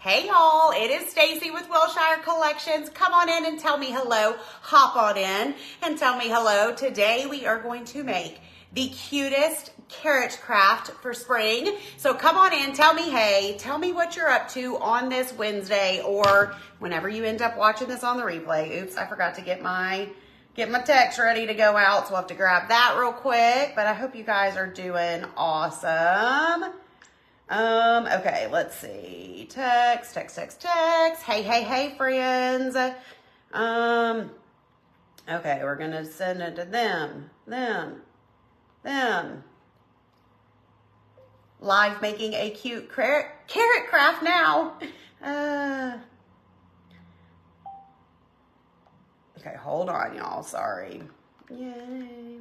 Hey y'all, it is Stacy with Wilshire Collections. Come on in and tell me hello. Hop on in and tell me hello. Today we are going to make the cutest carrot craft for spring. So come on in, tell me hey, tell me what you're up to on this Wednesday or whenever you end up watching this on the replay. Oops, I forgot to get my text ready to go out, so we'll have to grab that real quick. But I hope you guys are doing awesome. Okay, let's see. Text. Hey, friends. Okay, we're gonna send it to them. Live making a cute carrot craft now. Okay, hold on, y'all. Sorry. Yay.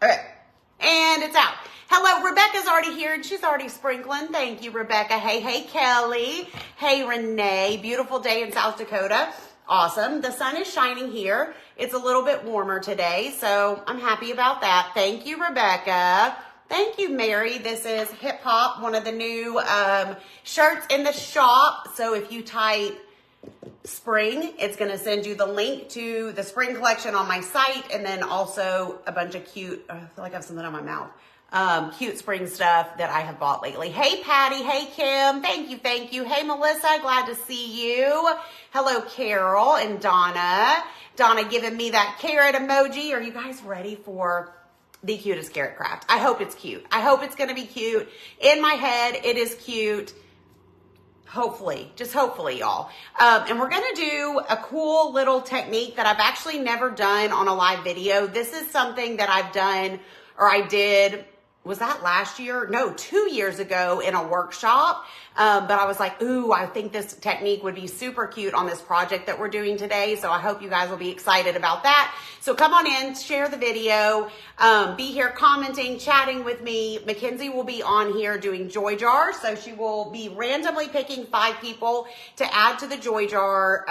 Okay. And it's out. Hello, Rebecca's already here and she's already sprinkling. Thank you, Rebecca. Hey, Kelly. Hey, Renee. Beautiful day in South Dakota. Awesome. The sun is shining here. It's a little bit warmer today, so I'm happy about that. Thank you, Rebecca. Thank you, Mary. This is Hip Hop, one of the new shirts in the shop. So if you type spring, it's going to send you the link to the spring collection on my site, and then also a bunch of cute, I feel like I have something on my mouth, cute spring stuff that I have bought lately. Hey, Patty. Hey, Kim. Thank you. Hey, Melissa. Glad to see you. Hello, Carol and Donna. Donna giving me that carrot emoji. Are you guys ready for the cutest carrot craft? I hope it's cute. I hope it's going to be cute. In my head, it is cute. Hopefully, just hopefully, y'all. And we're going to do a cool little technique that I've actually never done on a live video. This is something that I've done, or I did, was that last year? No, 2 years ago in a workshop. But I was like, ooh, I think this technique would be super cute on this project that we're doing today. So I hope you guys will be excited about that. So come on in, share the video, be here commenting, chatting with me. Mackenzie will be on here doing joy jar. So she will be randomly picking 5 people to add to the joy jar.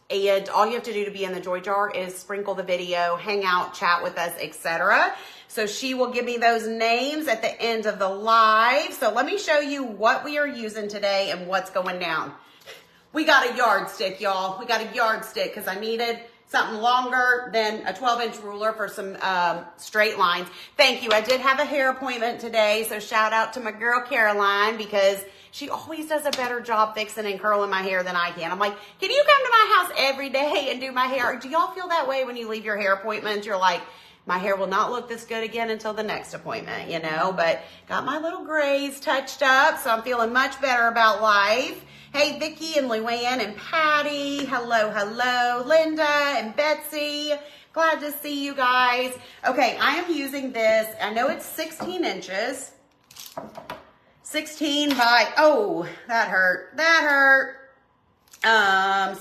And all you have to do to be in the joy jar is sprinkle the video, hang out, chat with us, etc. So she will give me those names at the end of the live. So let me show you what we are using today and what's going down. We got a yardstick, y'all. We got a yardstick because I needed something longer than a 12-inch ruler for some straight lines. Thank you. I did have a hair appointment today, so shout out to my girl Caroline because she always does a better job fixing and curling my hair than I can. I'm like, can you come to my house every day and do my hair? Do y'all feel that way when you leave your hair appointment? You're like, my hair will not look this good again until the next appointment, you know? But got my little grays touched up, so I'm feeling much better about life. Hey, Vicky and Luann and Patty. Hello. Linda and Betsy. Glad to see you guys. Okay, I am using this. I know it's 16 inches. 16 by, oh, that hurt.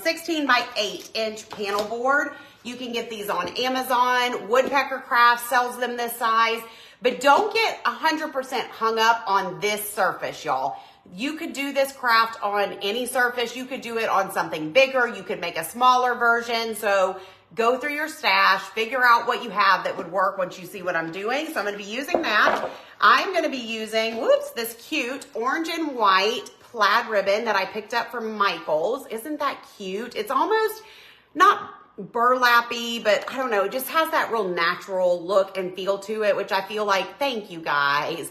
16 by 8-inch panel board. You can get these on Amazon. Woodpecker Crafts sells them this size. But don't get 100% hung up on this surface, y'all. You could do this craft on any surface. You could do it on something bigger. You could make a smaller version. So go through your stash, figure out what you have that would work once you see what I'm doing. So I'm going to be using that. I'm going to be using, this cute orange and white plaid ribbon that I picked up from Michael's. Isn't that cute? It's almost not burlappy, but I don't know, it just has that real natural look and feel to it, which I feel like, thank you guys.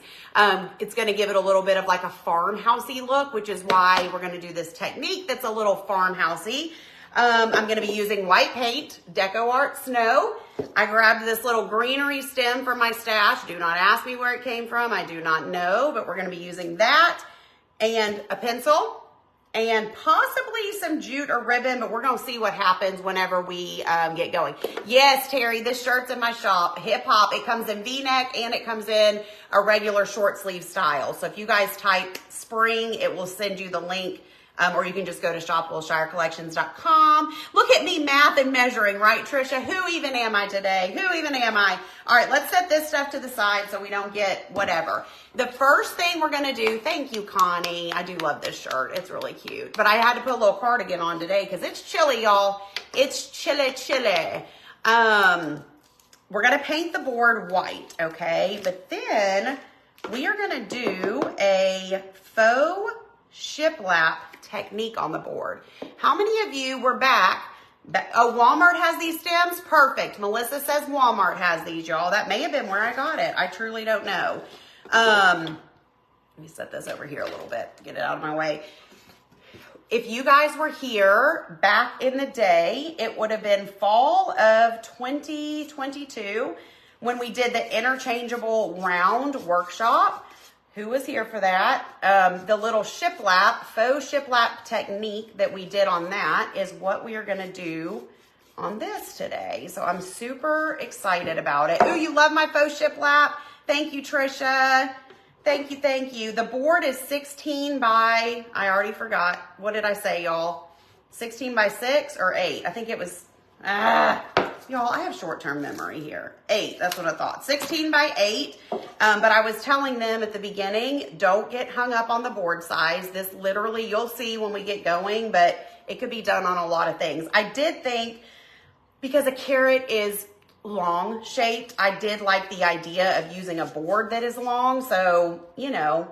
It's going to give it a little bit of like a farmhousey look, which is why we're going to do this technique that's a little farmhousey. I'm going to be using white paint, Deco Art Snow. I grabbed this little greenery stem from my stash. Do not ask me where it came from. I do not know, but we're going to be using that and a pencil and possibly some jute or ribbon, but we're going to see what happens whenever we get going. Yes, Terry, this shirt's in my shop, Hip Hop. It comes in V-neck and it comes in a regular short sleeve style. So if you guys type spring, it will send you the link. Or you can just go to shopwillshirecollections.com. Look at me math and measuring, right, Trisha? Who even am I today? Who even am I? All right, let's set this stuff to the side so we don't get whatever. The first thing we're going to do, thank you, Connie. I do love this shirt. It's really cute. But I had to put a little cardigan on today because it's chilly, y'all. It's chilly. We're going to paint the board white, okay? But then we are gonna do a faux shiplap technique on the board. How many of you were back? Oh, Walmart has these stems? Perfect. Melissa says Walmart has these, y'all. That may have been where I got it. I truly don't know. Let me set this over here a little bit, get it out of my way. If you guys were here back in the day, it would have been fall of 2022 when we did the interchangeable round workshop. Who was here for that? The little shiplap, faux shiplap technique that we did on that is what we are gonna do on this today. So I'm super excited about it. Ooh, you love my faux shiplap? Thank you, Trisha. Thank you, thank you. The board is 16 by, I already forgot. What did I say, y'all? 16 by 6 or 8? I think it was, y'all, I have short-term memory here. 8, that's what I thought. 16 by 8. But I was telling them at the beginning, don't get hung up on the board size. This literally, you'll see when we get going, but it could be done on a lot of things. I did think, because a carrot is long shaped, I did like the idea of using a board that is long. So, you know,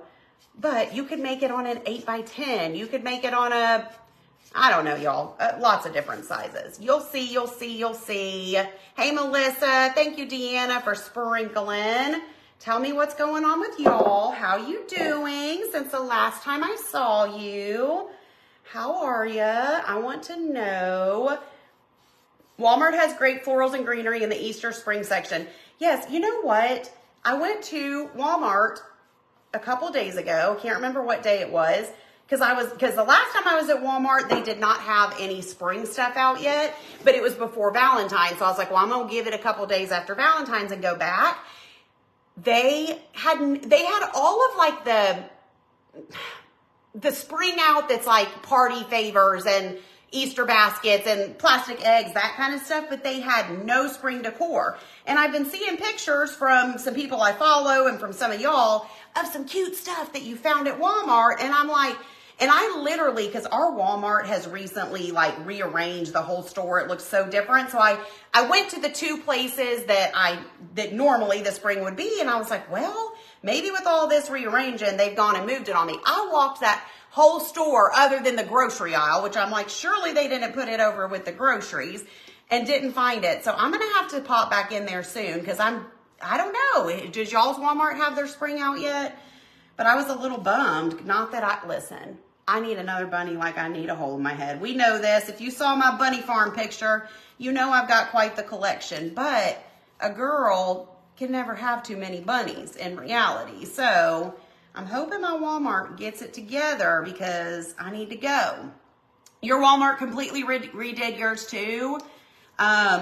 but you could make it on an 8 by 10. You could make it on a, I don't know, y'all, lots of different sizes. You'll see, you'll see, you'll see. Hey, Melissa. Thank you, Deanna, for sprinkling. Tell me what's going on with y'all. How you doing since the last time I saw you? How are ya? I want to know. Walmart has great florals and greenery in the Easter spring section. Yes, you know what? I went to Walmart a couple days ago. Can't remember what day it was. Because the last time I was at Walmart, they did not have any spring stuff out yet, but it was before Valentine's. So I was like, well, I'm going to give it a couple days after Valentine's and go back. They had all of like the spring out that's like party favors and Easter baskets and plastic eggs, that kind of stuff, but they had no spring decor. And I've been seeing pictures from some people I follow and from some of y'all of some cute stuff that you found at Walmart. And I'm like, and I literally, because our Walmart has recently like rearranged the whole store. It looks so different. So I went to the two places that normally the spring would be. And I was like, well, maybe with all this rearranging, they've gone and moved it on me. I walked that whole store other than the grocery aisle, which I'm like, surely they didn't put it over with the groceries, and didn't find it. So I'm going to have to pop back in there soon because I don't know. Does y'all's Walmart have their spring out yet? But I was a little bummed. Not that listen, I need another bunny like I need a hole in my head. We know this. If you saw my bunny farm picture, you know I've got quite the collection. But a girl can never have too many bunnies in reality. So I'm hoping my Walmart gets it together because I need to go. Your Walmart completely redid yours too?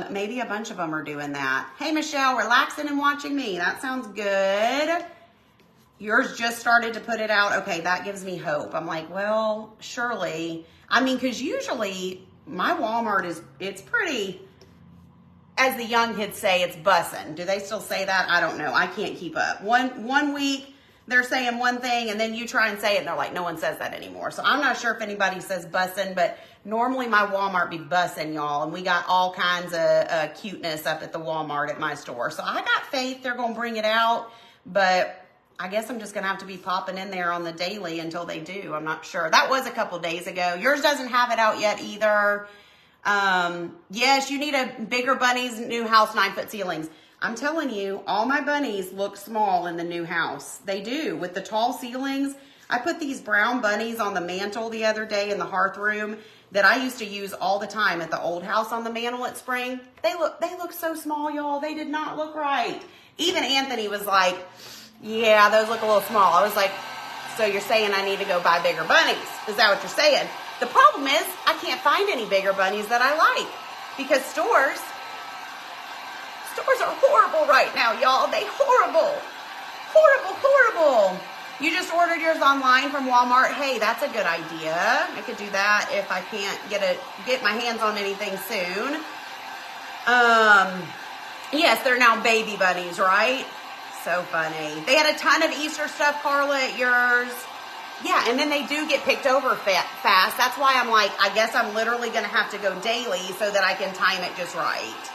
Maybe a bunch of them are doing that. Hey, Michelle, relaxing and watching me. That sounds good. Yours just started to put it out. Okay, that gives me hope. I'm like, well, surely. I mean, because usually my Walmart it's pretty, as the young kids say, it's bussin'. Do they still say that? I don't know. I can't keep up. One week, they're saying one thing, and then you try and say it, and they're like, no one says that anymore. So I'm not sure if anybody says bussin', but normally my Walmart be bussin', y'all, and we got all kinds of cuteness up at the Walmart at my store. So I got faith they're going to bring it out, but I guess I'm just going to have to be popping in there on the daily until they do. I'm not sure. That was a couple days ago. Yours doesn't have it out yet either. Yes, you need a bigger bunnies, new house, 9-foot ceilings. I'm telling you, all my bunnies look small in the new house. They do. With the tall ceilings, I put these brown bunnies on the mantle the other day in the hearth room that I used to use all the time at the old house on the mantle at Spring. They look so small, y'all. They did not look right. Even Anthony was like, yeah, those look a little small. I was like, so you're saying I need to go buy bigger bunnies? Is that what you're saying? The problem is I can't find any bigger bunnies that I like because stores are horrible right now, y'all. They horrible. You just ordered yours online from Walmart. Hey, that's a good idea. I could do that if I can't get my hands on anything soon. Yes, they're now baby bunnies, right? So funny. They had a ton of Easter stuff, Carla, at yours. Yeah, and then they do get picked over fast. That's why I'm like, I guess I'm literally going to have to go daily so that I can time it just right.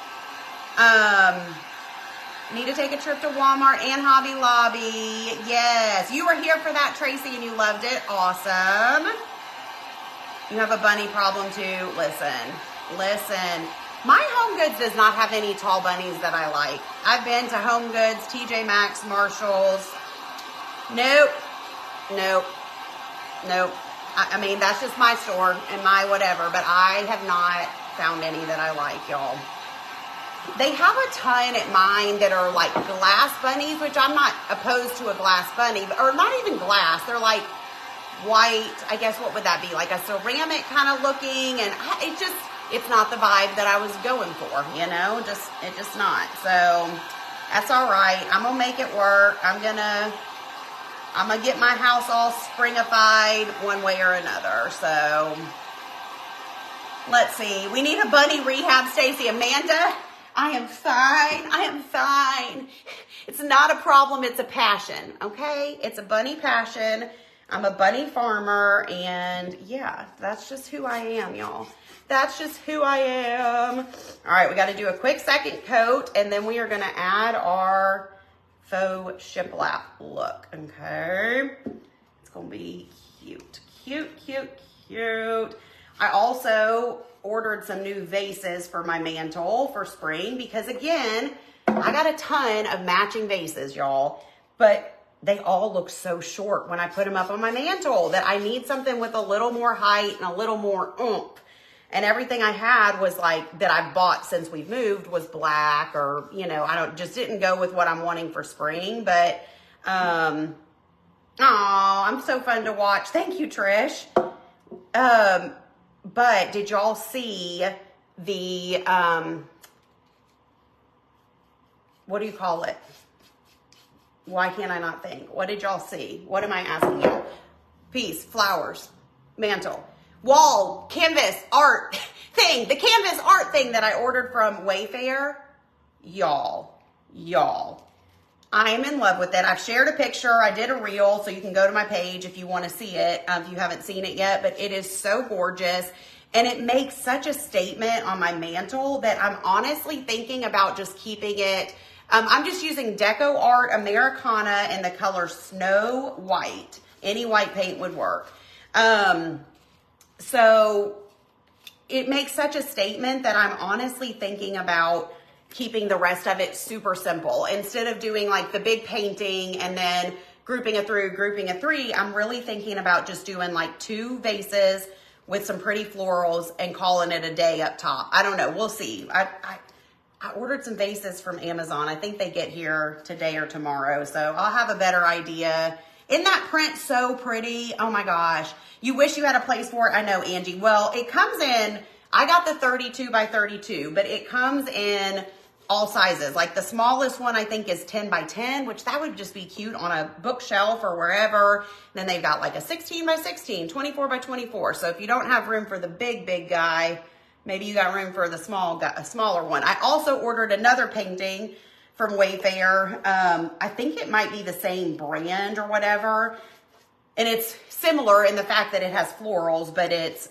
Need to take a trip to Walmart and Hobby Lobby. Yes, you were here for that, Tracy, and you loved it. Awesome. You have a bunny problem too. Listen. My Home Goods does not have any tall bunnies that I like. I've been to Home Goods, TJ Maxx, Marshalls. Nope. I mean, that's just my store and my whatever, but I have not found any that I like, y'all. They have a ton at mine that are like glass bunnies, which I'm not opposed to a glass bunny, or not even glass. They're like white. I guess what would that be? Like a ceramic kind of looking, and it's not the vibe that I was going for, you know? It's just not. So that's all right. I'm gonna make it work. I'm gonna get my house all springified one way or another. So let's see. We need a bunny rehab, Stacy. Amanda, I am fine. It's not a problem. It's a passion. Okay. It's a bunny passion. I'm a bunny farmer, and yeah, that's just who I am, y'all. That's just who I am. All right. We got to do a quick second coat, and then we are going to add our faux shiplap look. Okay. It's going to be cute. I also ordered some new vases for my mantle for spring because, again, I got a ton of matching vases, y'all, but they all look so short when I put them up on my mantle that I need something with a little more height and a little more oomph. And everything I had was like, that I bought since we've moved, was black, or, you know, just didn't go with what I'm wanting for spring. But, I'm so fun to watch. Thank you, Trish. But did y'all see the, what do you call it? Why can't I not think? What did y'all see? What am I asking you? Piece, flowers, mantle, wall, canvas, art thing. The canvas art thing that I ordered from Wayfair. Y'all. I am in love with it. I've shared a picture. I did a reel, so you can go to my page if you want to see it, if you haven't seen it yet. But it is so gorgeous. And it makes such a statement on my mantle that I'm honestly thinking about just keeping it. I'm just using Deco Art Americana in the color Snow White. Any white paint would work. So it makes such a statement that I'm honestly thinking about keeping the rest of it super simple. Instead of doing like the big painting and then grouping a three, I'm really thinking about just doing like 2 vases with some pretty florals and calling it a day up top. I don't know. We'll see. I ordered some vases from Amazon. I think they get here today or tomorrow. So I'll have a better idea. Isn't that print so pretty? Oh my gosh. You wish you had a place for it. I know, Angie. Well, it comes in, I got the 32 by 32, but it comes in all sizes. Like the smallest one I think is 10 by 10, which that would just be cute on a bookshelf or wherever. And then they've got like a 16 by 16, 24 by 24. So if you don't have room for the big guy, maybe you got room for the smaller one. I also ordered another painting from Wayfair. I think it might be the same brand or whatever. And it's similar in the fact that it has florals, but it's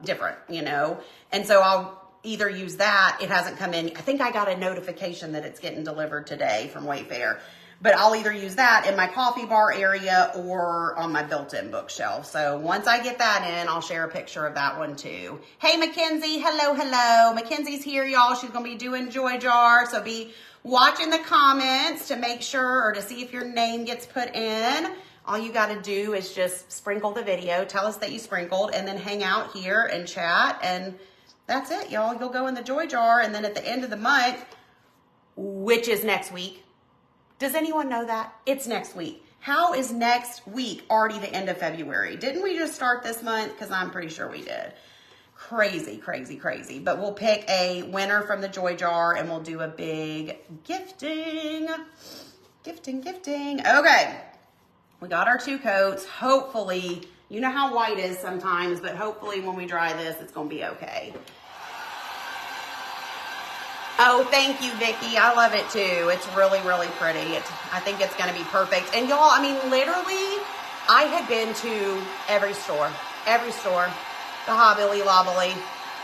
different, you know. And so I'll either use that. It hasn't come in. I think I got a notification that it's getting delivered today from Wayfair. But I'll either use that in my coffee bar area or on my built-in bookshelf. So once I get that in, I'll share a picture of that one too. Hey, Mackenzie. Hello. Mackenzie's here, y'all. She's going to be doing Joy Jar. So be watching the comments to make sure, or to see if your name gets put in. All you got to do is just sprinkle the video. Tell us that you sprinkled, and then hang out here and chat. And that's it, y'all. You'll go in the Joy Jar. And then at the end of the month, which is next week. Does anyone know that? It's next week. How is next week already the end of February? Didn't we just start this month? Because I'm pretty sure we did. Crazy. But we'll pick a winner from the Joy Jar, and we'll do a big gifting. Okay. We got our 2 coats. Hopefully, you know how white is sometimes, but hopefully when we dry this, it's going to be okay. Oh, thank you, Vicki. I love it too. It's really pretty. I think it's going to be perfect. And y'all, I mean, literally, I had been to every store, the Hobby Lobby,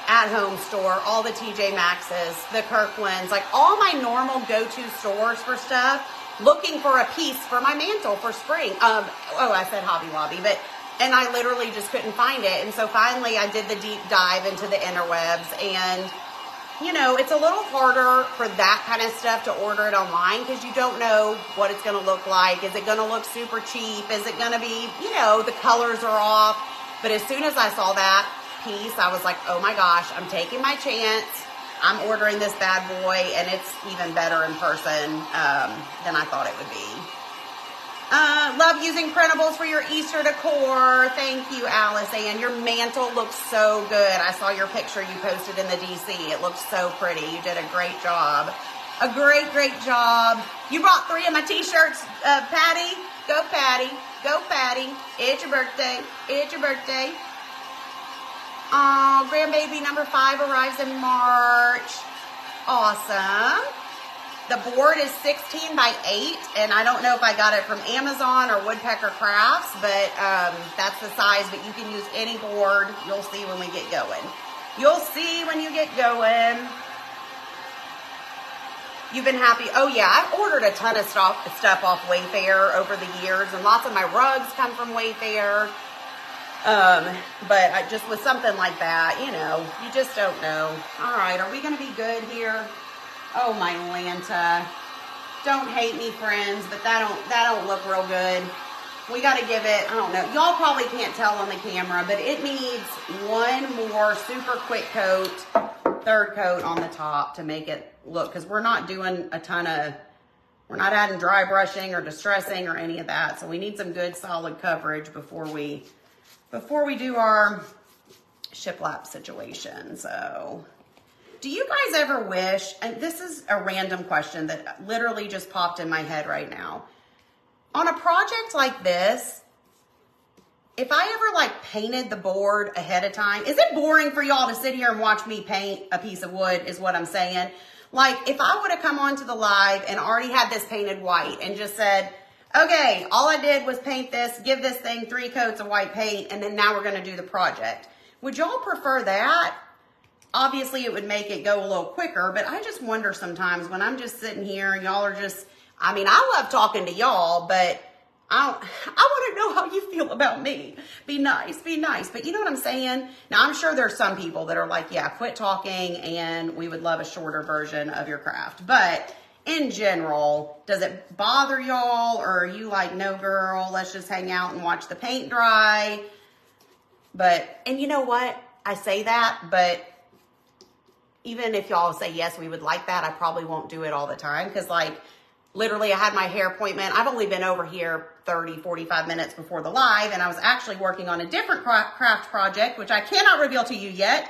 at-home store, all the TJ Maxx's, the Kirkland's, like all my normal go-to stores for stuff, looking for a piece for my mantle for spring. I said Hobby Lobby, and I literally just couldn't find it. And so finally I did the deep dive into the interwebs, and you know, it's a little harder for that kind of stuff to order it online because you don't know what it's going to look like. Is it going to look super cheap? Is it going to be, you know, the colors are off? But as soon as I saw that piece, I was like, oh my gosh, I'm taking my chance. I'm ordering this bad boy, and it's even better in person than I thought it would be. Love using printables for your Easter decor. Thank you, Alice Ann. Your mantle looks so good. I saw your picture you posted in the DC. It looks so pretty. You did a great job. A great, great job. You brought 3 of my t-shirts, Patty. Go, Patty. Go, Patty. It's your birthday. It's your birthday. Oh, grandbaby number 5 arrives in March. Awesome. The board is 16 by 8, and I don't know if I got it from Amazon or Woodpecker Crafts, but that's the size, but you can use any board. You'll see when we get going. You'll see when you get going. You've been happy. Oh, yeah, I've ordered a ton of stuff off Wayfair over the years, and lots of my rugs come from Wayfair. But just with something like that, you know, you just don't know. All right, are we going to be good here? Oh, my Lanta. Don't hate me, friends, but that don't look real good. We got to give it, I don't know. Y'all probably can't tell on the camera, but it needs one more super quick coat, 3rd coat on the top to make it look, because we're not doing a ton of, we're not adding dry brushing or distressing or any of that. So we need some good solid coverage before we do our shiplap situation. So do you guys ever wish, and this is a random question that literally just popped in my head right now. On a project like this, if I ever like painted the board ahead of time, is it boring for y'all to sit here and watch me paint a piece of wood is what I'm saying? Like if I would have come onto the live and already had this painted white and just said, okay, all I did was paint this, give this thing 3 coats of white paint, and then now we're going to do the project. Would y'all prefer that? Obviously, it would make it go a little quicker, but I just wonder sometimes when I'm just sitting here and y'all are just, I mean, I love talking to y'all, but I want to know how you feel about me. Be nice, be nice. But you know what I'm saying? Now, I'm sure there's some people that are like, yeah, quit talking and we would love a shorter version of your craft. But in general, does it bother y'all, or are you like, no, girl, let's just hang out and watch the paint dry? But, and you know what? I say that, but even if y'all say, yes, we would like that, I probably won't do it all the time. Because like, literally, I had my hair appointment. I've only been over here 30, 45 minutes before the live, and I was actually working on a different craft project, which I cannot reveal to you yet.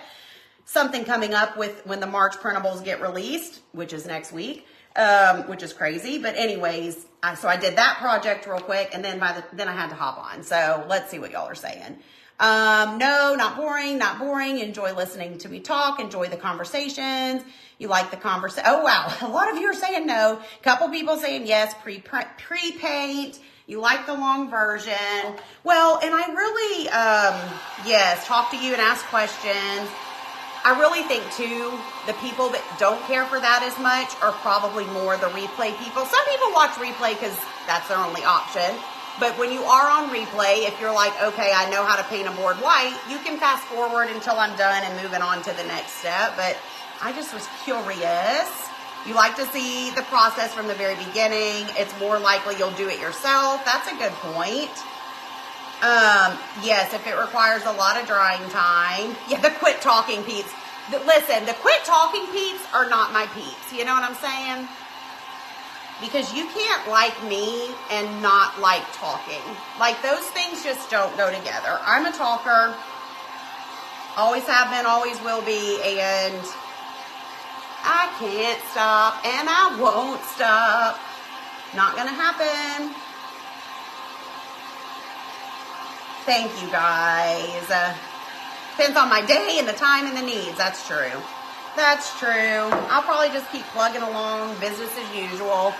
Something coming up with when the March printables get released, which is next week, which is crazy. But anyways, so I did that project real quick, and then then I had to hop on. So let's see what y'all are saying. No, not boring, not boring. Enjoy listening to me talk. Enjoy the conversations. You like the conversation. Oh, wow. A lot of you are saying no. A couple people saying yes, pre-paint. You like the long version. Well, and I really, yes, talk to you and ask questions. I really think too, the people that don't care for that as much are probably more the replay people. Some people watch replay because that's their only option. But when you are on replay, if you're like, okay, I know how to paint a board white, you can fast forward until I'm done and moving on to the next step. But I just was curious. You like to see the process from the very beginning. It's more likely you'll do it yourself. That's a good point. Yes, if it requires a lot of drying time. Yeah, the quit talking peeps. Listen, the quit talking peeps are not my peeps. You know what I'm saying? Because you can't like me and not like talking. Like, those things just don't go together. I'm a talker. Always have been, always will be. And I can't stop. And I won't stop. Not going to happen. Thank you, guys. Depends on my day and the time and the needs. That's true. That's true. I'll probably just keep plugging along, business as usual.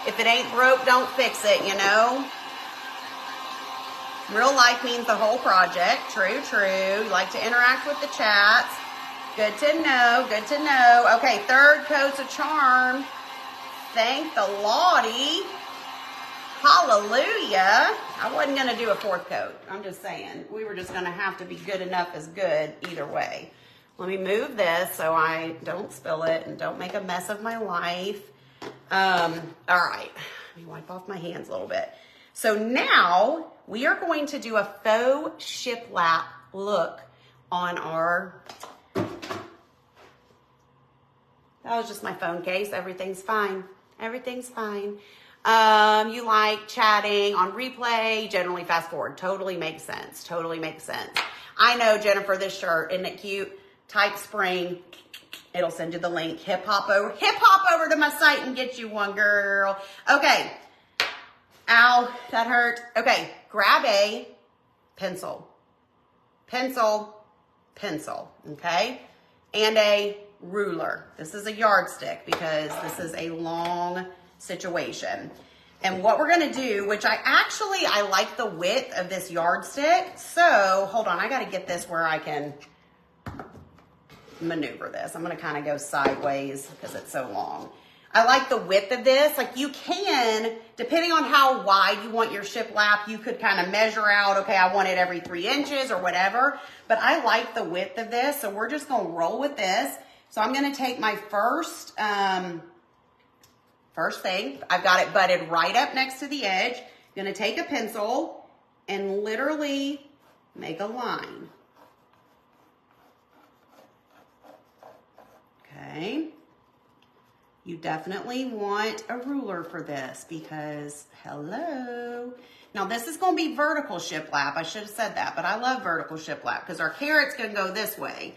If it ain't broke, don't fix it, you know? Real life means the whole project. True, true. You like to interact with the chats. Good to know, good to know. Okay, third coat's a charm. Thank the Lordy. Hallelujah. I wasn't going to do a fourth coat. I'm just saying. We were just going to have to be good enough as good either way. Let me move this so I don't spill it and don't make a mess of my life. All right. Let me wipe off my hands a little bit. So now we are going to do a faux shiplap look on our... That was just my phone case. Everything's fine. Everything's fine. You like chatting on replay, generally fast forward. Totally makes sense. Totally makes sense. I know, Jennifer, this shirt, isn't it cute? Type spring. It'll send you the link. Hip hop over to my site and get you one, girl. Okay. Ow, that hurt. Okay, grab a pencil. Pencil, okay? And a ruler. This is a yardstick because this is a long situation. And what we're gonna do, which I like the width of this yardstick. So hold on, I gotta get this where I can maneuver this. I'm gonna kind of go sideways because it's so long. I like the width of this. Like you can, depending on how wide you want your shiplap, you could kind of measure out, okay, I want it every 3 inches or whatever. But I like the width of this, so we're just gonna roll with this. So I'm gonna take my first thing. I've got it butted right up next to the edge. I'm gonna take a pencil and literally make a line. Okay. You definitely want a ruler for this because, hello. Now this is gonna be vertical shiplap. I should have said that, but I love vertical shiplap because our carrot's gonna go this way.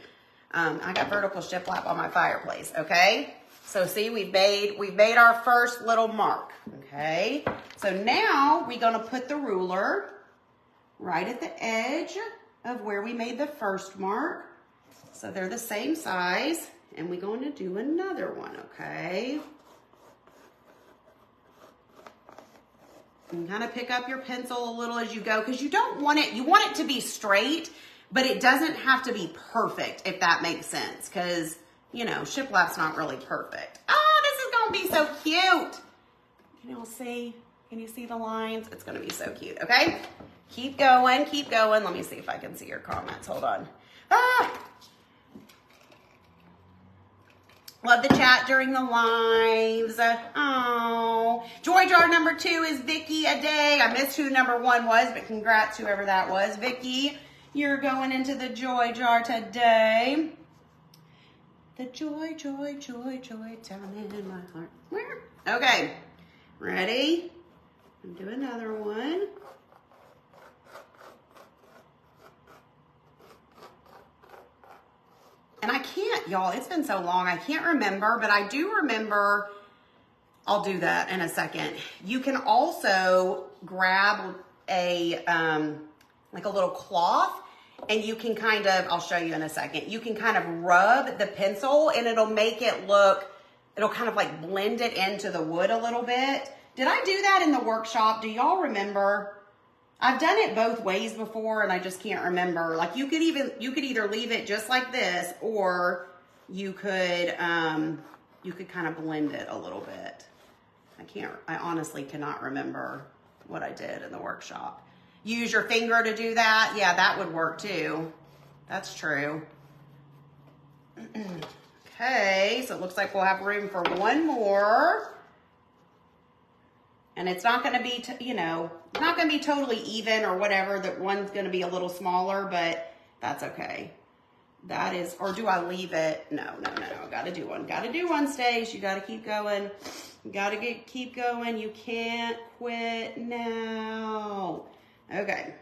I got vertical shiplap on my fireplace, okay? So see, we've made our first little mark, okay? So now we're gonna put the ruler right at the edge of where we made the first mark. So they're the same size, and we're going to do another one, okay? And kind of pick up your pencil a little as you go, because you don't want it, you want it to be straight, but it doesn't have to be perfect, if that makes sense, because, you know, shiplap's not really perfect. Oh, this is gonna be so cute. Can you all see? Can you see the lines? It's gonna be so cute, okay? Keep going, keep going. Let me see if I can see your comments. Hold on. Ah! Love the chat during the lives. Oh, Joy Jar number 2 is Vicky a day. I missed who number 1 was, but congrats whoever that was. Vicky, you're going into the Joy Jar today. The joy, joy, joy, joy down in my heart. Where? Okay, ready? And do another one. And I can't, y'all, it's been so long, I can't remember, but I do remember, I'll do that in a second. You can also grab a, like a little cloth, and you can kind of, I'll show you in a second, you can kind of rub the pencil and it'll make it look, it'll kind of like blend it into the wood a little bit. Did I do that in the workshop? Do y'all remember? I've done it both ways before and I just can't remember. Like you could either leave it just like this, or you could kind of blend it a little bit. I honestly cannot remember what I did in the workshop. Use your finger to do that. Yeah, that would work too. That's true. Okay, so it looks like we'll have room for one more. And it's not going to be, you know, not going to be totally even or whatever. That one's going to be a little smaller, but that's okay. That is, or do I leave it? No. Got to do one. Got to do one, Stace. You got to keep going. You got to keep going. You can't quit now. Okay.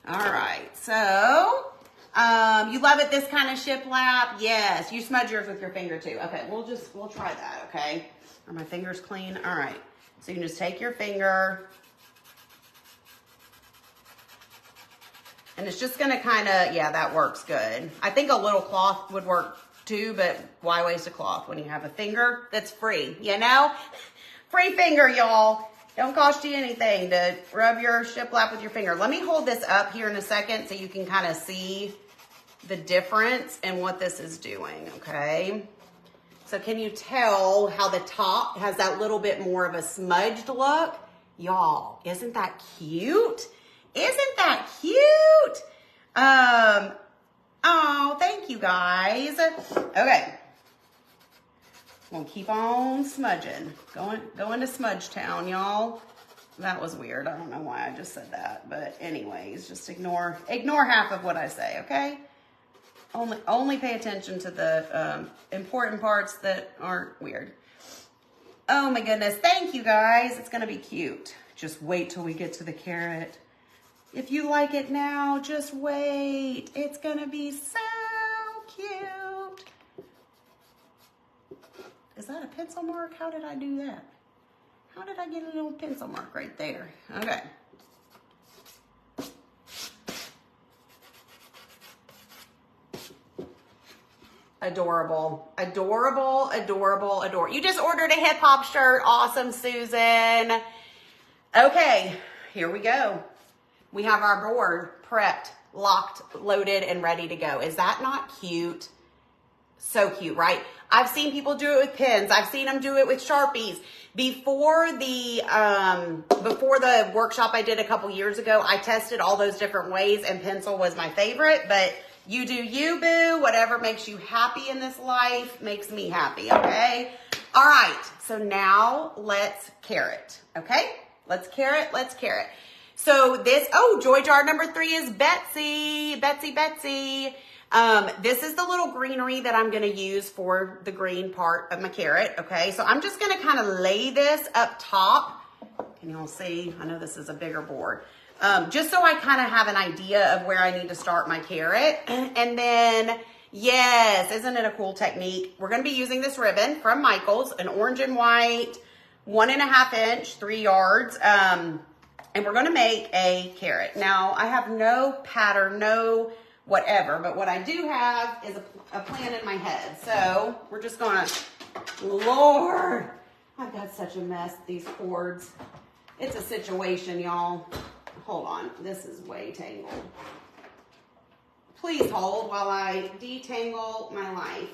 All right. So, you love it, this kind of shiplap? Yes. You smudge yours with your finger too. Okay. We'll try that. Okay. Are my fingers clean? All right. So you can just take your finger. And it's just going to kind of, yeah, that works good. I think a little cloth would work too, but why waste a cloth when you have a finger that's free, you know? Free finger, y'all. Don't cost you anything to rub your shiplap with your finger. Let me hold this up here in a second so you can kind of see the difference in what this is doing, okay? So can you tell how the top has that little bit more of a smudged look? Y'all, isn't that cute? Isn't that cute? Oh, thank you guys. Okay. We'll keep on smudging. Going to Smudge Town, y'all. That was weird. I don't know why I just said that. But anyways, just ignore half of what I say, okay? Only pay attention to the important parts that aren't weird. Oh my goodness. Thank you guys. It's going to be cute. Just wait till we get to the carrot. If you like it now, just wait. It's going to be so cute. Is that a pencil mark? How did I do that? How did I get a little pencil mark right there? Okay. Adorable, adorable, adorable, adorable. You just ordered a hip hop shirt. Awesome, Susan. Okay, here we go. We have our board prepped, locked, loaded, and ready to go. Is that not cute? So cute, right? I've seen people do it with pens. I've seen them do it with Sharpies. Before the workshop I did a couple years ago, I tested all those different ways, and pencil was my favorite. But you do you, boo. Whatever makes you happy in this life makes me happy, okay? All right, so now let's carrot, okay? Let's carrot. So this, oh, joy jar number 3 is Betsy. This is the little greenery that I'm going to use for the green part of my carrot, okay? So I'm just going to kind of lay this up top. Can y'all see? I know this is a bigger board. Just so I kind of have an idea of where I need to start my carrot. And then, yes, isn't it a cool technique? We're going to be using this ribbon from Michaels, an orange and white, 1.5 inch, 3 yards. And we're going to make a carrot. Now, I have no pattern, no whatever, but what I do have is a plan in my head. So we're just gonna, Lord, I've got such a mess, these cords. It's a situation, y'all. Hold on, this is way tangled. Please hold while I detangle my life.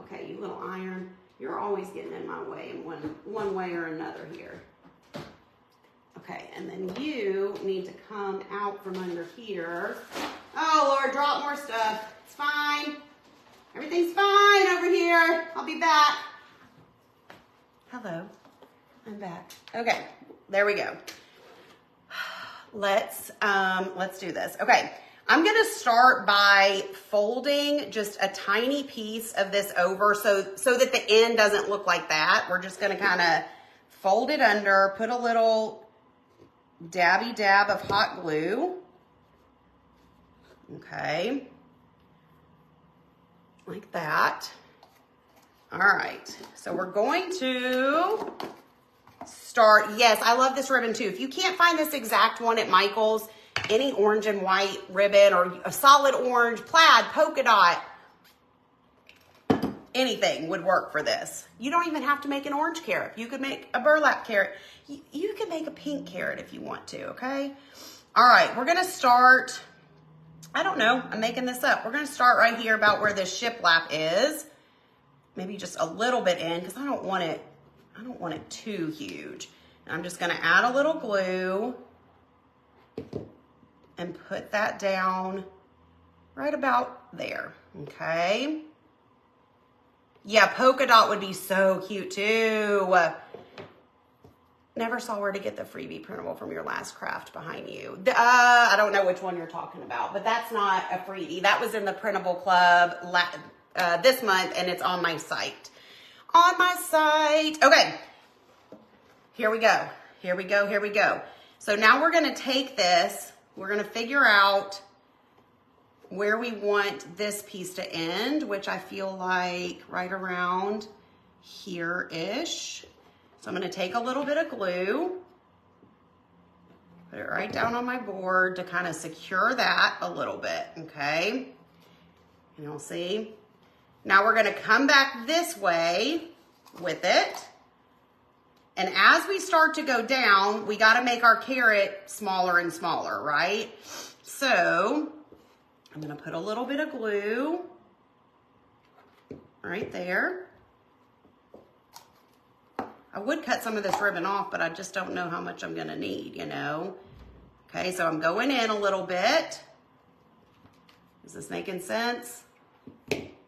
Okay, you little iron, you're always getting in my way in one way or another here. Okay, and then you need to come out from under here. Oh, Lord, drop more stuff. It's fine. Everything's fine over here. I'll be back. Hello, I'm back. Okay, there we go. Let's do this. Okay, I'm gonna start by folding just a tiny piece of this over so that the end doesn't look like that. We're just gonna kind of fold it under, put a little dabby dab of hot glue. Okay. Like that. All right. So we're going to start. Yes, I love this ribbon too. If you can't find this exact one at Michael's, any orange and white ribbon or a solid orange, plaid, polka dot, anything would work for this. You don't even have to make an orange carrot. You could make a burlap carrot. You could make a pink carrot if you want to, okay? All right, we're gonna start, I don't know, I'm making this up. We're gonna start right here about where this shiplap is. Maybe just a little bit in, because I don't want it too huge. And I'm just gonna add a little glue and put that down right about there, okay? Yeah, polka dot would be so cute too. Never saw where to get the freebie printable from your last craft behind you. I don't know which one you're talking about, but that's not a freebie. That was in the printable club this month, and it's on my site. On my site. Okay, here we go. Here we go, here we go. So now we're gonna take this, we're gonna figure out where we want this piece to end, which I feel like right around here-ish. So I'm gonna take a little bit of glue, put it right down on my board to kind of secure that a little bit, okay? And you'll see. Now we're gonna come back this way with it And as we start to go down, we got to make our carrot smaller and smaller, right? So I'm going to put a little bit of glue right there. I would cut some of this ribbon off, but I just don't know how much I'm going to need, you know? Okay, so I'm going in a little bit. Is this making sense?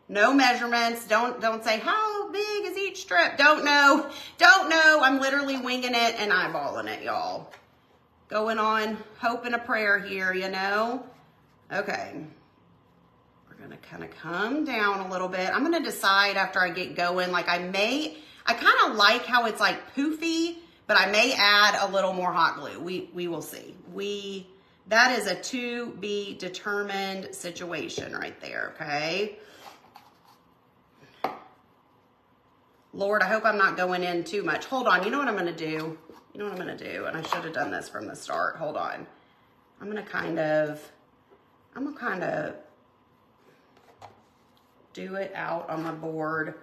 No measurements. Don't say, how big is each strip? Don't know. Don't know. I'm literally winging it and eyeballing it, y'all. Going on hope and a prayer here, you know? Okay. We're going to kind of come down a little bit. I'm going to decide after I get going, like I kind of like how it's like poofy, but I may add a little more hot glue. We will see. That is a to be determined situation right there, okay? Lord, I hope I'm not going in too much. Hold on, you know what I'm gonna do? You know what I'm gonna do? And I should have done this from the start. Hold on. I'm gonna kind of do it out on my board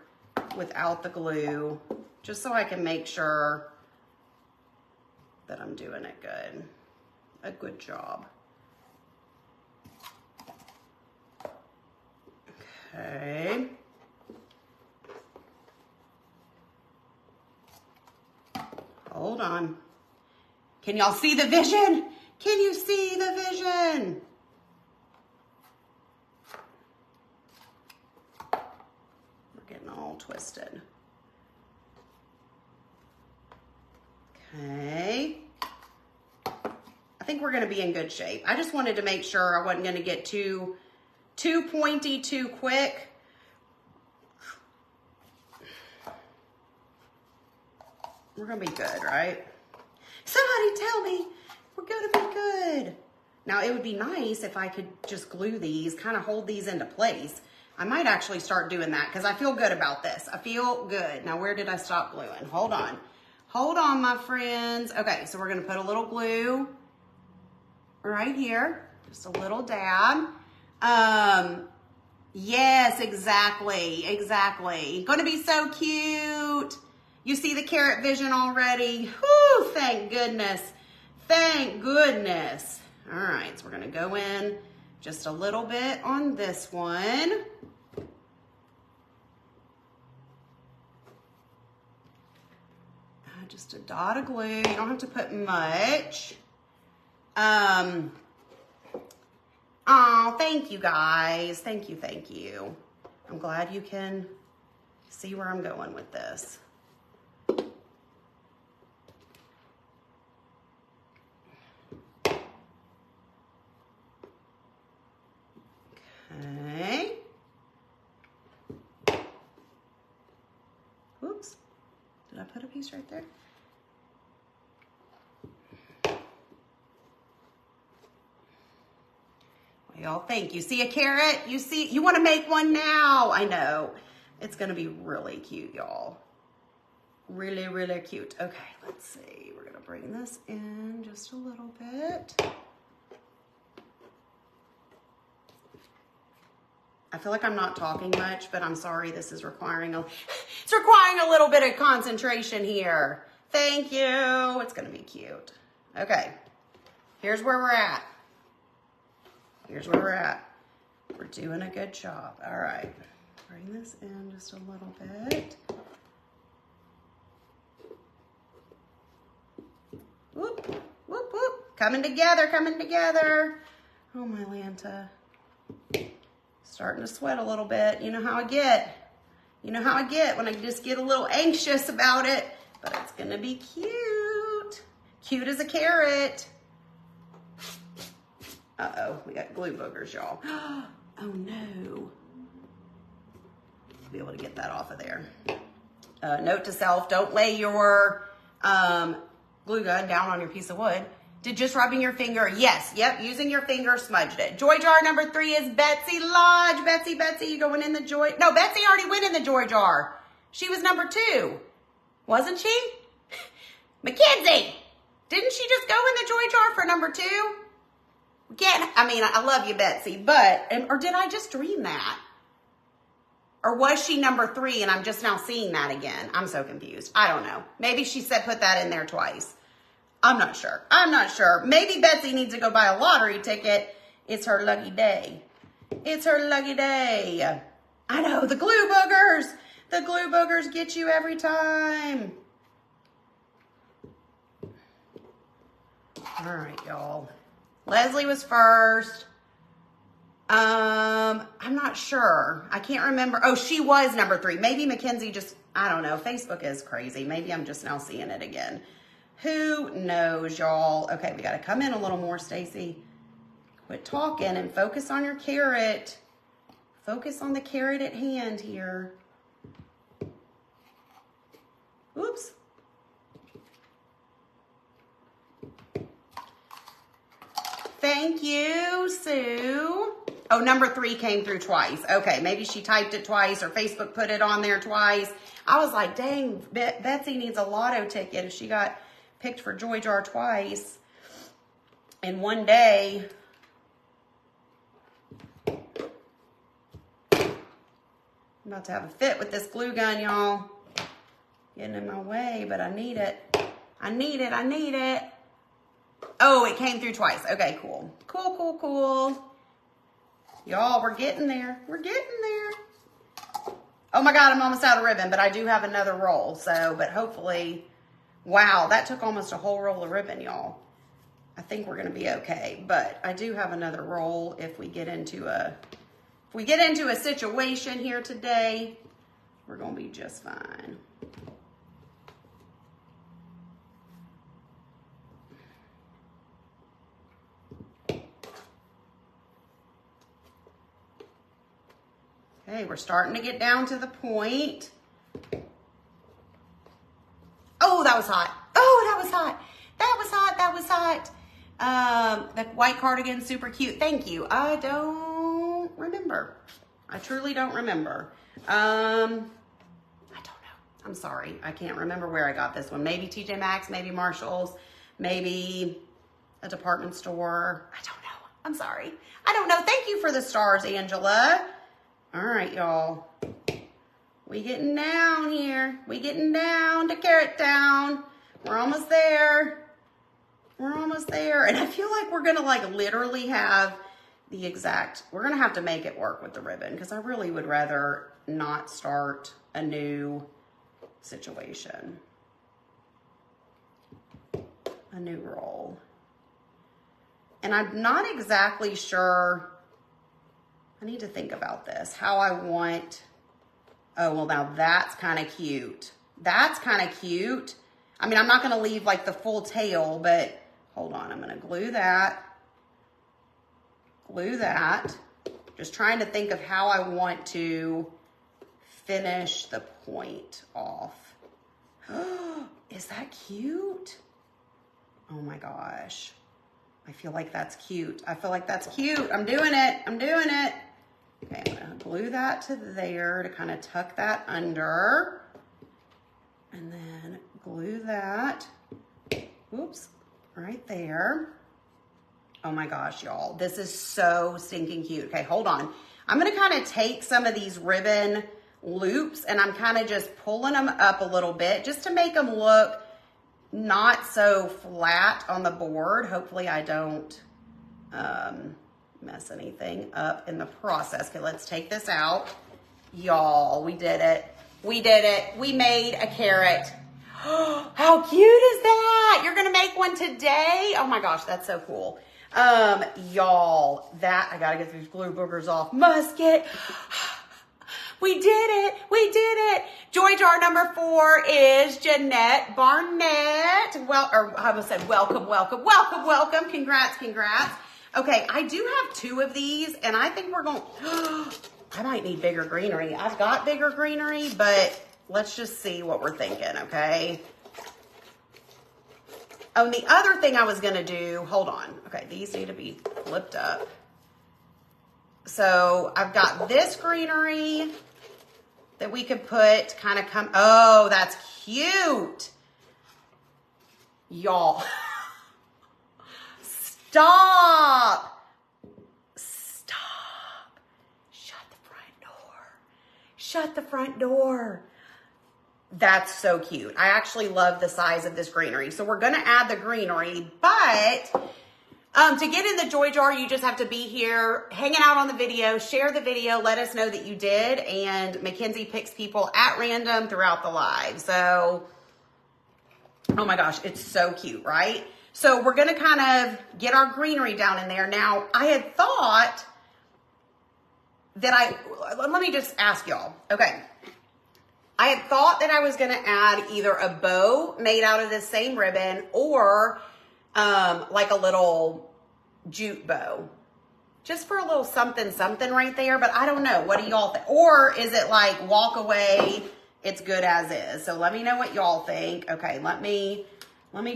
without the glue, just so I can make sure that I'm doing it good. A good job. Okay. Hold on. Can y'all see the vision? Can you see the vision? We're getting all twisted. Okay. I think we're gonna be in good shape. I just wanted to make sure I wasn't gonna get too pointy too quick. We're gonna be good, right? Somebody tell me we're gonna be good. Now it would be nice if I could just glue these, kind of hold these into place. I might actually start doing that because I feel good about this. I feel good. Now where did I stop gluing? Hold on. Hold on, my friends. Okay, so we're gonna put a little glue right here. Just a little dab. Yes, exactly. Gonna be so cute. You see the carrot vision already? Whew, thank goodness. Thank goodness. All right, so we're gonna go in just a little bit on this one. Just a dot of glue. You don't have to put much. Oh, thank you guys. Thank you. I'm glad you can see where I'm going with this. Okay. Oops. Did I put a piece right there? Y'all, thank you. See a carrot? You want to make one now? I know. It's going to be really cute, y'all. Really, really cute. Okay, let's see. We're going to bring this in just a little bit. I feel like I'm not talking much, but I'm sorry. This is requiring it's requiring a little bit of concentration here. Thank you. It's going to be cute. Okay. Here's where we're at. We're doing a good job. All right. Bring this in just a little bit. Whoop, whoop, whoop. Coming together. Oh, my Lanta. Starting to sweat a little bit. You know how I get. When I just get a little anxious about it. But it's going to be cute. Cute as a carrot. Uh-oh, we got glue boogers, y'all. Oh, no. Be able to get that off of there. Note to self, don't lay your glue gun down on your piece of wood. Did just rubbing your finger? Yes, yep, using your finger smudged it. Joy jar number 3 is Betsy Lodge. Betsy, you going in the joy? No, Betsy already went in the joy jar. She was number 2. Wasn't she? Mackenzie, didn't she just go in the joy jar for number 2? I love you, Betsy, but, or did I just dream that? Or was she number 3 and I'm just now seeing that again? I'm so confused. I don't know. Maybe she said put that in there twice. I'm not sure. I'm not sure. Maybe Betsy needs to go buy a lottery ticket. It's her lucky day. It's her lucky day. I know, the glue boogers. The glue boogers get you every time. All right, y'all. Leslie was first. I'm not sure. I can't remember. Oh, she was number 3. Maybe Mackenzie just, I don't know. Facebook is crazy. Maybe I'm just now seeing it again. Who knows, y'all? Okay, we got to come in a little more, Stacy. Quit talking and focus on your carrot. Focus on the carrot at hand here. Oops. Thank you, Sue. Oh, number 3 came through twice. Okay, maybe she typed it twice or Facebook put it on there twice. I was like, dang, Betsy needs a lotto ticket if she got picked for Joy Jar twice in one day. I'm about to have a fit with this glue gun, y'all. Getting in my way, but I need it. I need it. I need it. Oh, it came through twice. Okay, cool. Cool, cool, cool. Y'all, we're getting there. We're getting there. Oh my God, I'm almost out of ribbon, but I do have another roll. So, but hopefully, wow, that took almost a whole roll of ribbon, y'all. I think we're going to be okay, but I do have another roll if we get into a situation here today, we're going to be just fine. Okay, we're starting to get down to the point. Oh, that was hot. Oh, that was hot. That was hot. That was hot. The white cardigan, super cute. Thank you. I don't remember. I truly don't remember. I don't know. I'm sorry. I can't remember where I got this one. Maybe TJ Maxx, maybe Marshall's, maybe a department store. I don't know. I'm sorry. I don't know. Thank you for the stars, Angela. All right, y'all. We getting down here. We getting down to Carrot Town. We're almost there. We're almost there. And I feel like we're going to like literally have the exact, we're going to have to make it work with the ribbon because I really would rather not start a new situation. A new roll. And I'm not exactly sure, I need to think about this, how I want, oh, well now that's kind of cute. That's kind of cute. I mean, I'm not going to leave like the full tail, but hold on, I'm going to glue that. Glue that. Just trying to think of how I want to finish the point off. Is that cute? Oh my gosh. I feel like that's cute. I feel like that's cute. I'm doing it. I'm doing it. Okay, I'm going to glue that to there to kind of tuck that under. And then glue that. Oops. Right there. Oh my gosh, y'all. This is so stinking cute. Okay, hold on. I'm going to kind of take some of these ribbon loops and I'm kind of just pulling them up a little bit just to make them look not so flat on the board. Hopefully I don't mess anything up in the process. Okay, let's take this out. Y'all, we did it. We did it. We made a carrot. How cute is that? You're going to make one today? Oh my gosh, that's so cool. Y'all, that, I got to get these glue boogers off. Musket. We did it. We did it. Joy jar number 4 is Jeanette Barnett. Well, or I almost said welcome, welcome, welcome, welcome. Congrats, congrats. Okay, I do have 2 of these, and I think we're going, I might need bigger greenery. I've got bigger greenery, but let's just see what we're thinking, okay? Oh, and the other thing I was going to do, hold on. Okay, these need to be flipped up. So I've got this greenery that we could put kind of come, oh, that's cute. Y'all, stop. Stop. Shut the front door. Shut the front door. That's so cute. I actually love the size of this greenery. So we're gonna add the greenery, but to get in the joy jar, you just have to be here, hanging out on the video, share the video, let us know that you did, and Mackenzie picks people at random throughout the live. So, oh my gosh, it's so cute, right? So we're gonna kind of get our greenery down in there. Now, I had thought that let me just ask y'all, okay. I had thought that I was gonna add either a bow made out of this same ribbon or like a little jute bow, just for a little something right there, but I don't know. What do y'all think? Or is it like walk away, it's good as is? So let me know what y'all think. Okay, let me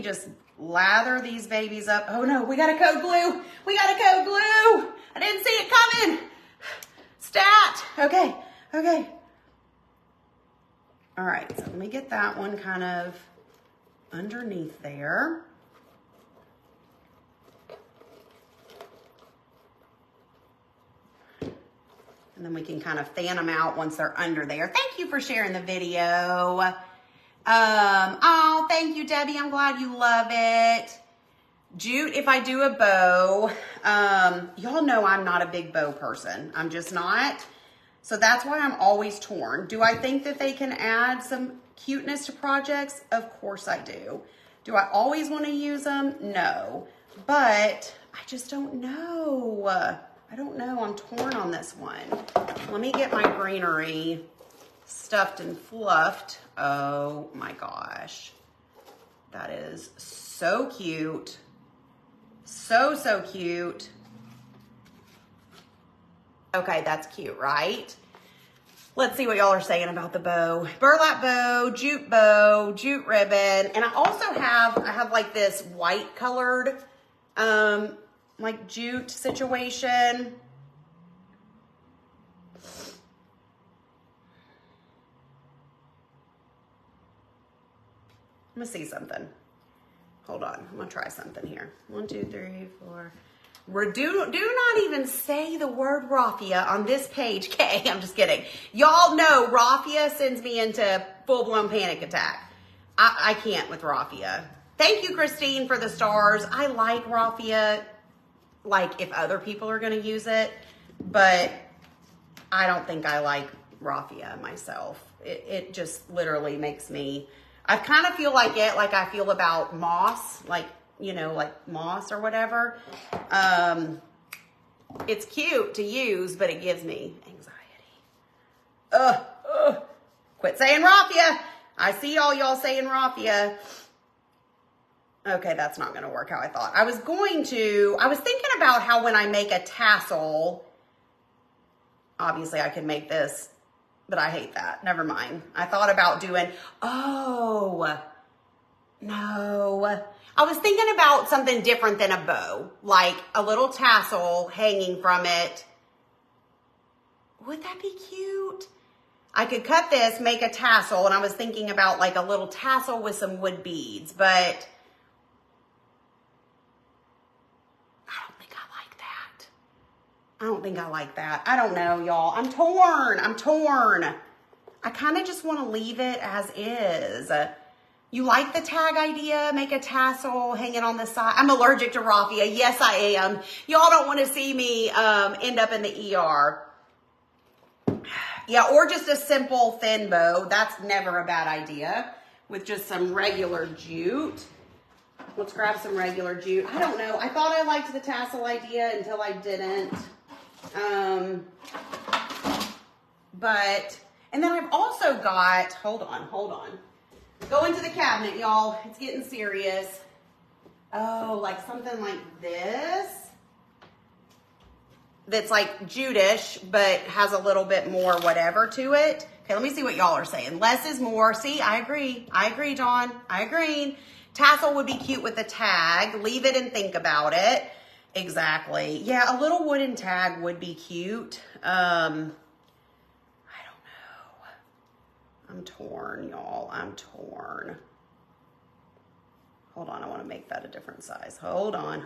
just lather these babies up. Oh no, we got a code glue. We got a code glue. I didn't see it coming. Stat. Okay. All right, so let me get that one kind of underneath there. And then we can kind of fan them out once they're under there. Thank you for sharing the video. Oh, thank you, Debbie. I'm glad you love it. Jute, if I do a bow, y'all know I'm not a big bow person. I'm just not. So that's why I'm always torn. Do I think that they can add some cuteness to projects? Of course I do. Do I always want to use them? No. But I just don't know. I don't know. I'm torn on this one. Let me get my greenery stuffed and fluffed. Oh my gosh. That is so cute. So cute. Okay, that's cute, right? Let's see what y'all are saying about the bow. Burlap bow, jute ribbon. And I also have like this white colored, like jute situation. I'm gonna see something. Hold on, I'm gonna try something here. 1, 2, 3, 4. Do not even say the word raffia on this page, okay? I'm just kidding. Y'all know raffia sends me into full-blown panic attack. I can't with raffia. Thank you, Christine, for the stars. I like raffia, like if other people are gonna use it, but I don't think I like raffia myself. It just literally makes me, I kind of feel like it, like I feel about moss, like, you know, like moss or whatever. It's cute to use, but it gives me anxiety. Quit saying raffia. I see all y'all saying raffia. Okay, that's not gonna work how I thought. I was thinking about how when I make a tassel, obviously I could make this, but I hate that. Never mind. I thought about doing, oh, no. I was thinking about something different than a bow, like a little tassel hanging from it. Would that be cute? I could cut this, make a tassel, and I was thinking about like a little tassel with some wood beads, but I don't think I like that. I don't know, y'all. I'm torn. I kind of just want to leave it as is. You like the tag idea? Make a tassel, hang it on the side. I'm allergic to raffia. Yes, I am. Y'all don't want to see me end up in the ER. Yeah, or just a simple thin bow. That's never a bad idea. With just some regular jute. Let's grab some regular jute. I don't know. I thought I liked the tassel idea until I didn't. And then I've also got, hold on. Go into the cabinet, y'all. It's getting serious. Oh, like something like this. That's like jute-ish, but has a little bit more whatever to it. Okay, let me see what y'all are saying. Less is more. See, I agree, John. I agree. Tassel would be cute with the tag. Leave it and think about it. Exactly. Yeah, a little wooden tag would be cute. I don't know. I'm torn, y'all. I'm torn. Hold on, I want to make that a different size. Hold on.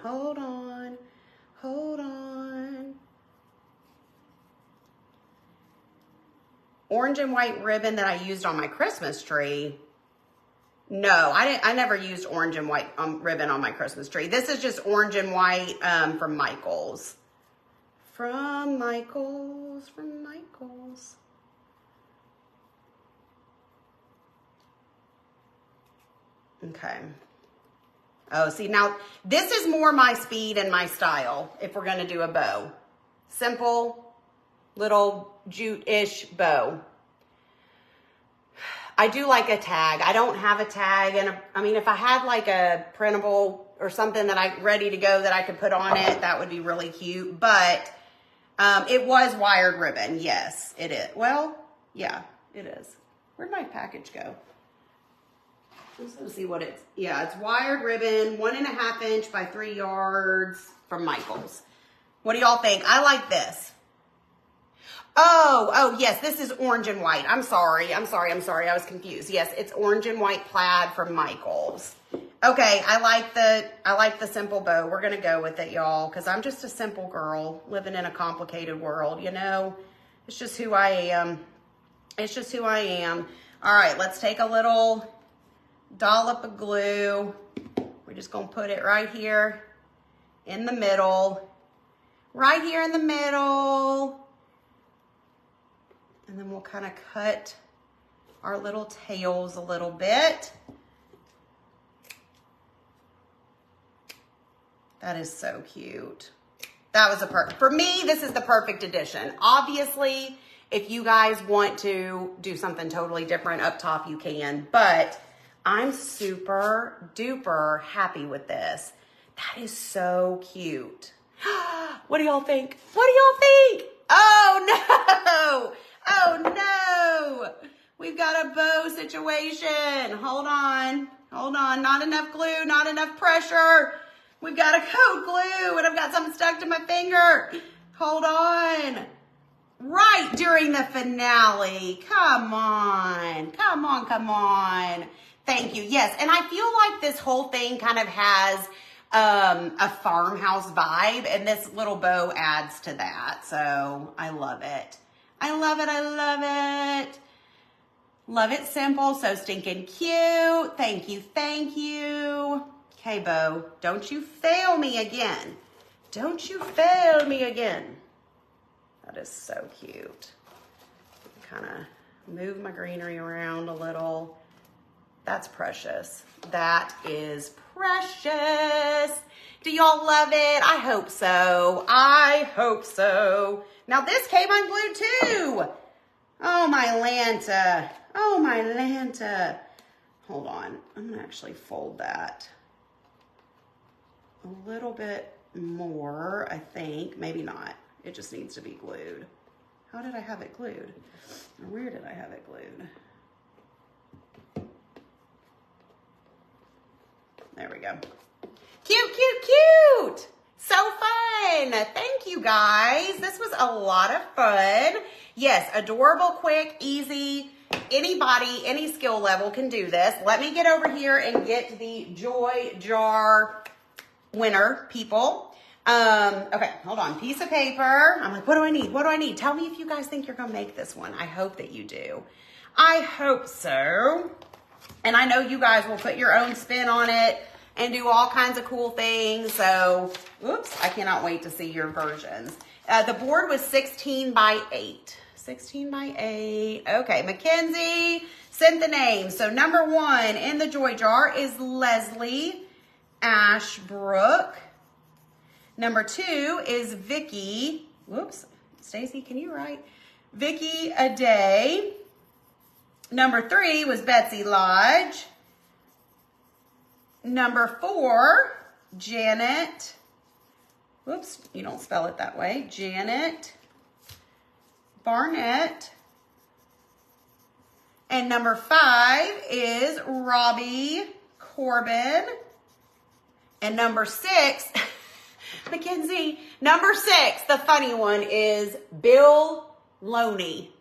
orange and white ribbon that I used on my Christmas tree. No, I never used orange and white ribbon on my Christmas tree. This is just orange and white from Michaels. From Michaels. Okay. Oh, see, now this is more my speed and my style if we're going to do a bow. Simple, little jute-ish bow. I do like a tag. I don't have a tag. And I mean, if I had like a printable or something that I ready to go that I could put on it, that would be really cute. But it was wired ribbon. Yes, it is. Well, yeah, it is. Where'd my package go? Let's see what it's, yeah, it's wired ribbon, 1.5 inch by 3 yards from Michaels. What do y'all think? I like this. Oh, yes, this is orange and white. I'm sorry. I was confused. Yes, it's orange and white plaid from Michaels. Okay, I like the simple bow. We're gonna go with it, y'all, because I'm just a simple girl living in a complicated world, you know? It's just who I am. All right, let's take a little dollop of glue. We're just gonna put it right here in the middle. Right here in the middle. And then we'll kind of cut our little tails a little bit. That is so cute. That was for me, this is the perfect addition. Obviously, if you guys want to do something totally different up top, you can, but I'm super duper happy with this. That is so cute. What do y'all think? Oh no! Oh no! We've got a bow situation. Hold on. Not enough glue, not enough pressure. We've got a coat glue and I've got something stuck to my finger. Hold on. Right during the finale. Come on. Thank you. Yes, and I feel like this whole thing kind of has a farmhouse vibe, and this little bow adds to that. So I love it. Love it simple, so stinking cute. Thank you. Okay, bow, don't you fail me again. That is so cute. Kind of move my greenery around a little. That's precious. That is precious. Do y'all love it? I hope so. Now this came unglued too. Oh my Lanta. Hold on. I'm gonna actually fold that a little bit more, I think. Maybe not. It just needs to be glued. How did I have it glued? Or where did I have it glued? There we go. Cute. So fun. Thank you guys. This was a lot of fun. Yes, adorable, quick, easy. Anybody, any skill level can do this. Let me get over here and get the Joy Jar winner, people. Okay, hold on. Piece of paper. I'm like, what do I need? Tell me if you guys think you're going to make this one. I hope that you do. I hope so. And I know you guys will put your own spin on it and do all kinds of cool things. So, oops, I cannot wait to see your versions. The board was 16 by 8. 16 by 8. Okay, Mackenzie sent the name. So number 1 in the Joy Jar is Leslie Ashbrook. Number 2 is Vicky. Whoops, Stacy, can you write? Vicky Aday. Number 3 was Betsy Lodge. Number 4, Janet. Whoops, you don't spell it that way. Janet Barnett. And number 5 is Robbie Corbin. And number 6, Mackenzie, number 6, the funny one, is Bill Loney.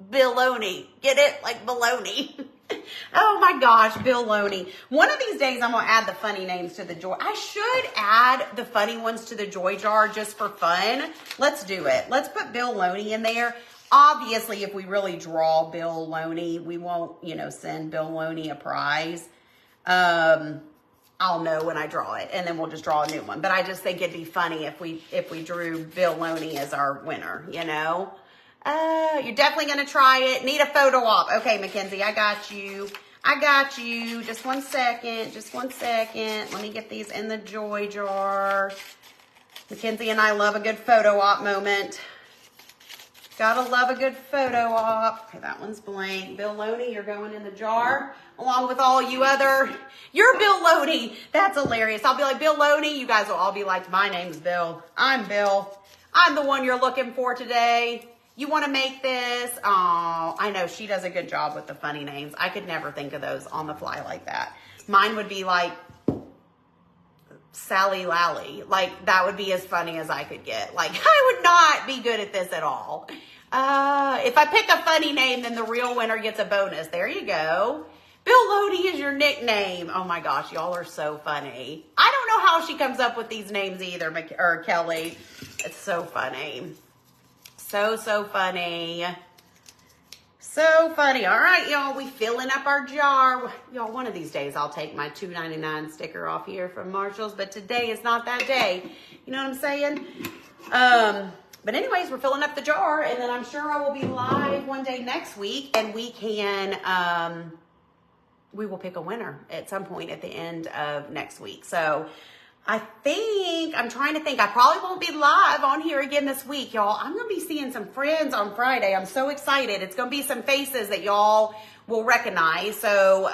Biloney. Get it? Like baloney. Oh my gosh, Bill Loney. One of these days I'm going to add the funny names to the Joy. I should add the funny ones to the Joy Jar just for fun. Let's do it. Let's put Bill Loney in there. Obviously, if we really draw Bill Loney, we won't, you know, send Bill Loney a prize. I'll know when I draw it, and then we'll just draw a new one. But I just think it'd be funny if we drew Bill Loney as our winner, you know. You're definitely going to try it. Need a photo op. Okay, Mackenzie, I got you. I got you. Just 1 second. Just 1 second. Let me get these in the joy jar. Mackenzie and I love a good photo op moment. Gotta love a good photo op. Okay, that one's blank. Bill Loney, you're going in the jar along with all you other. You're Bill Loney. That's hilarious. I'll be like, Bill Loney. You guys will all be like, my name's Bill. I'm Bill. I'm the one you're looking for today. You want to make this? Oh, I know she does a good job with the funny names. I could never think of those on the fly like that. Mine would be like Sally Lally. Like, that would be as funny as I could get. Like, I would not be good at this at all. If I pick a funny name, then the real winner gets a bonus. There you go. Bill Loney is your nickname. Oh my gosh, y'all are so funny. I don't know how she comes up with these names either, Kelly. It's so funny. So funny. So funny. All right, y'all, we filling up our jar. Y'all, one of these days I'll take my $2.99 sticker off here from Marshall's, but today is not that day. You know what I'm saying? But anyways, we're filling up the jar, and then I'm sure I will be live one day next week, and we can, we will pick a winner at some point at the end of next week. So I'm trying to think, I probably won't be live on here again this week, y'all. I'm going to be seeing some friends on Friday. I'm so excited. It's going to be some faces that y'all will recognize. So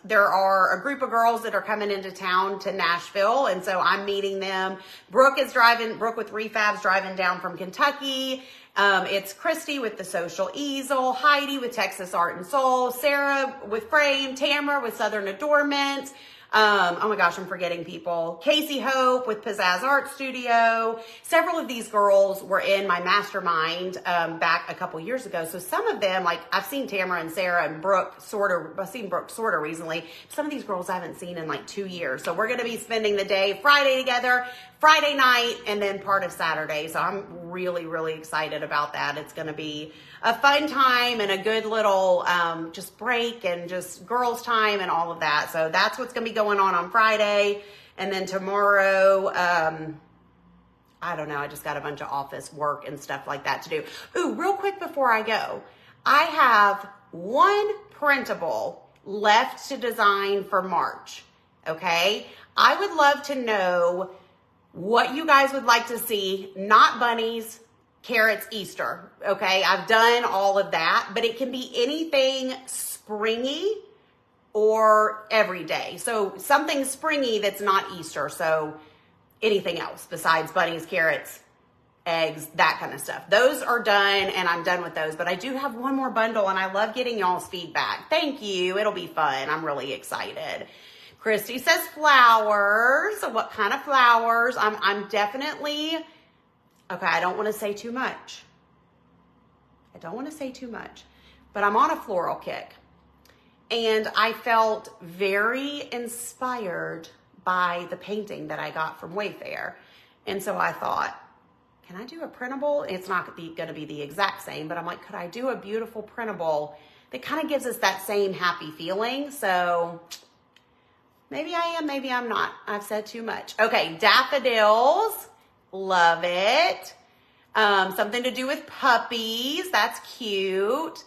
there are a group of girls that are coming into town to Nashville, and so I'm meeting them. Brooke with Refab's driving down from Kentucky. It's Christy with the Social Easel, Heidi with Texas Art and Soul, Sarah with Frame, Tamara with Southern Adornment. Oh my gosh, I'm forgetting people. Casey Hope with Pizzazz Art Studio. Several of these girls were in my mastermind back a couple years ago. So some of them, like I've seen Tamara and Sarah and Brooke I've seen Brooke sort of recently. Some of these girls I haven't seen in like 2 years. So we're going to be spending the day Friday together, Friday night, and then part of Saturday. So I'm really, really excited about that. It's going to be a fun time and a good little just break and just girls time and all of that. So that's what's going to be going on Friday. And then tomorrow, I don't know, I just got a bunch of office work and stuff like that to do. Ooh, real quick before I go, I have one printable left to design for March, okay? I would love to know what you guys would like to see, not bunnies, carrots, Easter, okay? I've done all of that, but it can be anything springy or everyday. So something springy that's not Easter. So anything else besides bunnies, carrots, eggs, that kind of stuff. Those are done, and I'm done with those. But I do have one more bundle, and I love getting y'all's feedback. Thank you. It'll be fun. I'm really excited. Christy says flowers. So what kind of flowers? I'm definitely... Okay, I don't want to say too much. But I'm on a floral kick. And I felt very inspired by the painting that I got from Wayfair. And so I thought, can I do a printable? It's not going to be the exact same, but I'm like, could I do a beautiful printable that kind of gives us that same happy feeling? So maybe I am, maybe I'm not. I've said too much. Okay, daffodils. Love it. Something to do with puppies. That's cute.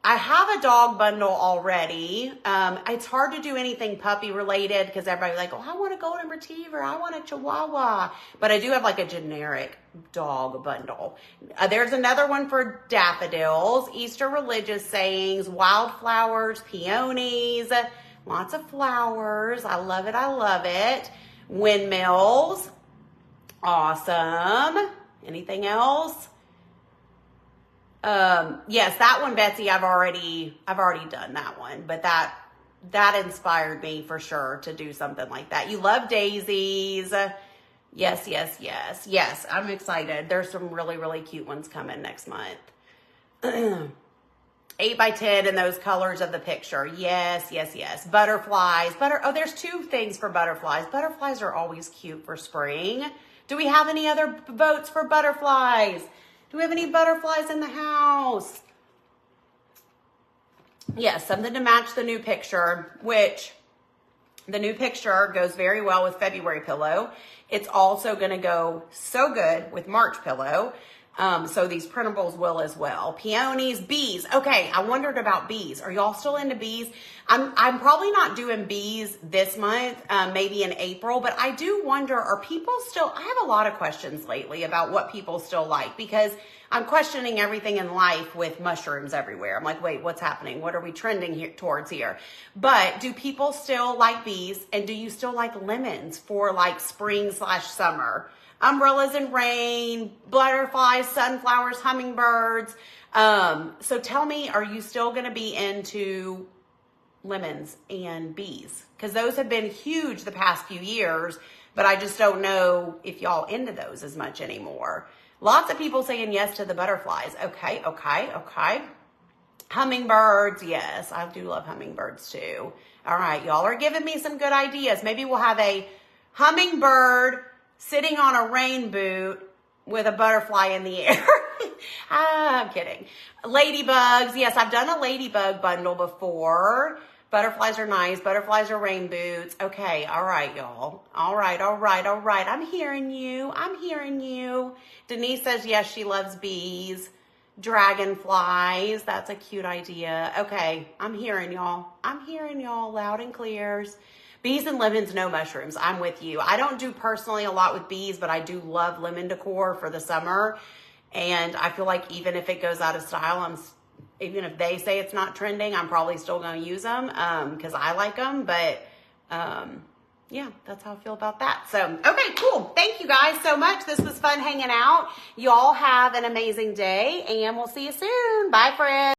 I have a dog bundle already. It's hard to do anything puppy related because everybody's like, oh, I want a golden retriever. I want a chihuahua. But I do have like a generic dog bundle. There's another one for daffodils, Easter religious sayings, wildflowers, peonies, lots of flowers. I love it. I love it. Windmills. Awesome. Anything else? Yes, that one, Betsy, I've already done that one, but that inspired me for sure to do something like that. You love daisies. Yes. I'm excited. There's some really, really cute ones coming next month. 8 by 10 in those colors of the picture. Yes. Butterflies. There's 2 things for butterflies. Butterflies are always cute for spring. Do we have any other votes for butterflies? Do we have any butterflies in the house? Yes, something to match the new picture, which the new picture goes very well with February pillow. It's also going to go so good with March pillow. So these printables will as well. Peonies, bees. Okay, I wondered about bees. Are y'all still into bees? I'm probably not doing bees this month, maybe in April, but I do wonder, are people still, I have a lot of questions lately about what people still like, because I'm questioning everything in life with mushrooms everywhere. I'm like, wait, what's happening? What are we trending here towards here? But do people still like bees? And do you still like lemons for like spring/summer? Umbrellas and rain, butterflies, sunflowers, hummingbirds. So tell me, are you still going to be into lemons and bees? Because those have been huge the past few years, but I just don't know if y'all into those as much anymore. Lots of people saying yes to the butterflies. Okay. Hummingbirds, yes, I do love hummingbirds too. All right, y'all are giving me some good ideas. Maybe we'll have a hummingbird sitting on a rain boot with a butterfly in the air. I'm kidding. Ladybugs. Yes, I've done a ladybug bundle before. Butterflies are nice. Butterflies are rain boots. Okay. All right, y'all. All right. I'm hearing you. Denise says, yes, she loves bees. Dragonflies. That's a cute idea. Okay. I'm hearing y'all loud and clears. Bees and lemons, no mushrooms. I'm with you. I don't do personally a lot with bees, but I do love lemon decor for the summer. And I feel like even if it goes out of style, even if they say it's not trending, I'm probably still going to use them because I like them. But yeah, that's how I feel about that. So, okay, cool. Thank you guys so much. This was fun hanging out. Y'all have an amazing day, and we'll see you soon. Bye, friends.